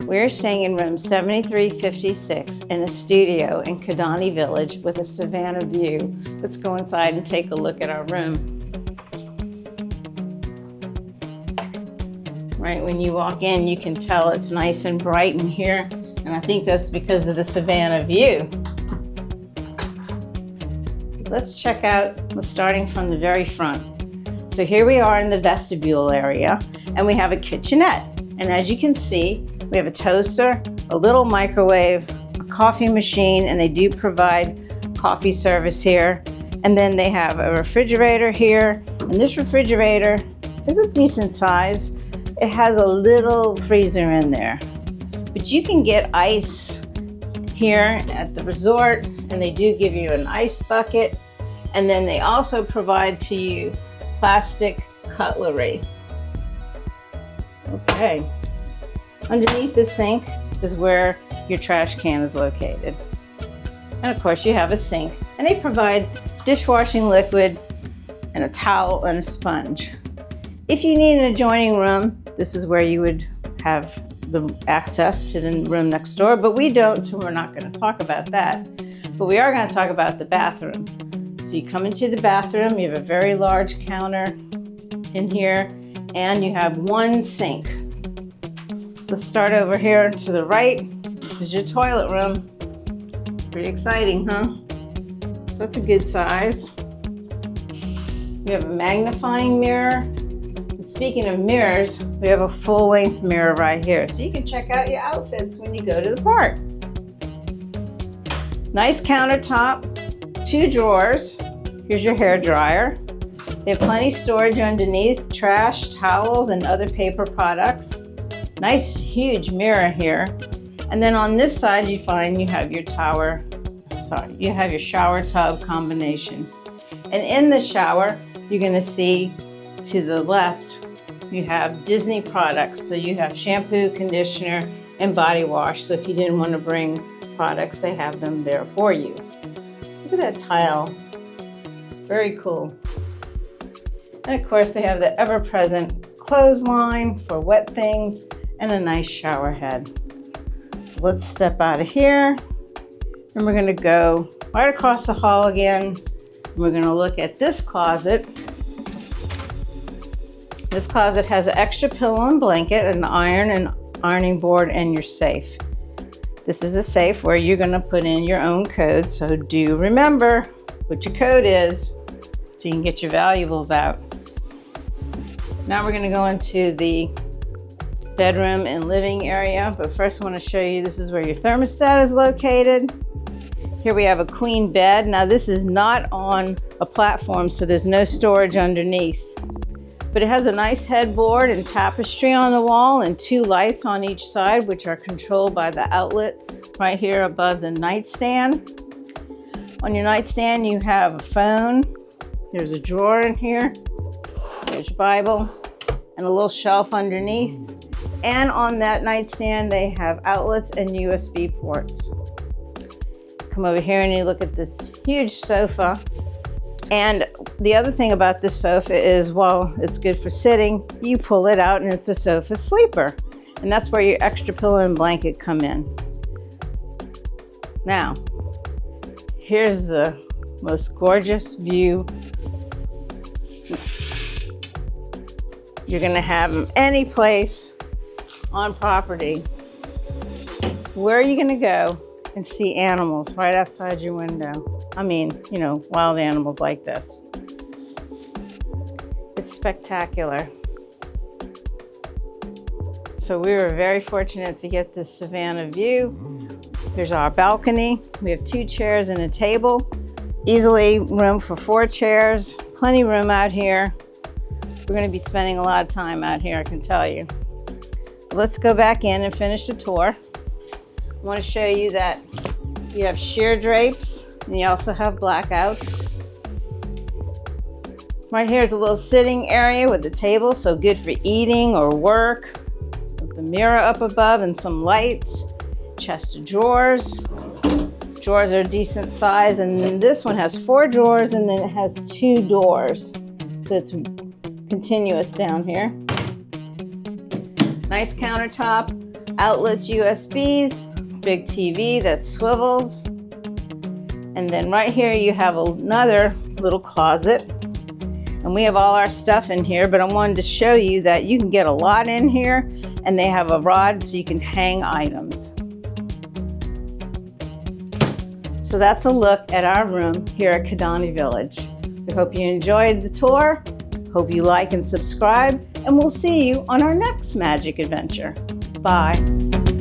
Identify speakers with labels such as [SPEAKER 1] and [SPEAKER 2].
[SPEAKER 1] We're staying in room 7356 in a studio in Kidani Village with a Savanna view. Let's go inside and take a look at our room. Right, when you walk in, you can tell it's nice and bright in here, and I think that's because of the Savanna view. Let's check out, starting from the very front. So here we are in the vestibule area, and we have a kitchenette. And as you can see, we have a toaster, a little microwave, a coffee machine, and they do provide coffee service here. And then they have a refrigerator here, and this refrigerator is a decent size. It has a little freezer in there, but you can get ice here at the resort, and they do give you an ice bucket, and then they also provide to you plastic cutlery. Okay, underneath the sink is where your trash can is located, and of course you have a sink, and they provide dishwashing liquid and a towel and a sponge. If you need an adjoining room, this is where you would have the access to the room next door, but we don't, so we're not going to talk about that. But we are going to talk about the bathroom. So you come into the bathroom, you have a very large counter in here, and you have one sink. Let's start over here to the right. This is your toilet room. Pretty exciting, huh? So that's a good size. We have a magnifying mirror. Speaking of mirrors, we have a full-length mirror right here, so you can check out your outfits when you go to the park. Nice countertop, 2 drawers. Here's your hair dryer. They have plenty of storage underneath, trash, towels, and other paper products. Nice huge mirror here. And then on this side you find you have your shower tub combination. And in the shower, you're gonna see to the left, you have Disney products. So you have shampoo, conditioner, and body wash. So if you didn't want to bring products, they have them there for you. Look at that tile. It's very cool. And of course, they have the ever-present clothesline for wet things and a nice shower head. So let's step out of here. And we're going to go right across the hall again. And we're going to look at this closet. This closet has an extra pillow and blanket, an iron and ironing board, and your safe. This is a safe where you're going to put in your own code, so do remember what your code is so you can get your valuables out. Now we're going to go into the bedroom and living area, but first I want to show you, this is where your thermostat is located. Here we have a queen bed. Now this is not on a platform, so there's no storage underneath. But it has a nice headboard and tapestry on the wall and 2 lights on each side, which are controlled by the outlet right here above the nightstand. On your nightstand, you have a phone. There's a drawer in here. There's your Bible and a little shelf underneath. And on that nightstand, they have outlets and USB ports. Come over here and you look at this huge sofa. And the other thing about this sofa is, while it's good for sitting, you pull it out and it's a sofa sleeper. And that's where your extra pillow and blanket come in. Now, here's the most gorgeous view you're gonna have any place on property. Where are you gonna go and see animals right outside your window? I mean, you know, wild animals like this. It's spectacular. So we were very fortunate to get this Savanna view. Here's our balcony. We have 2 chairs and a table. Easily room for 4 chairs. Plenty of room out here. We're going to be spending a lot of time out here, I can tell you. Let's go back in and finish the tour. I want to show you that you have sheer drapes. And you also have blackouts. Right here is a little sitting area with a table, so good for eating or work. With the mirror up above and some lights. Chest of drawers. Drawers are decent size, and then this one has 4 drawers and then it has 2 doors. So it's continuous down here. Nice countertop. outlets, USBs, big TV that swivels. And then right here you have another little closet. And we have all our stuff in here, but I wanted to show you that you can get a lot in here, and they have a rod so you can hang items. So that's a look at our room here at Kidani Village. We hope you enjoyed the tour. Hope you like and subscribe, and we'll see you on our next magic adventure. Bye.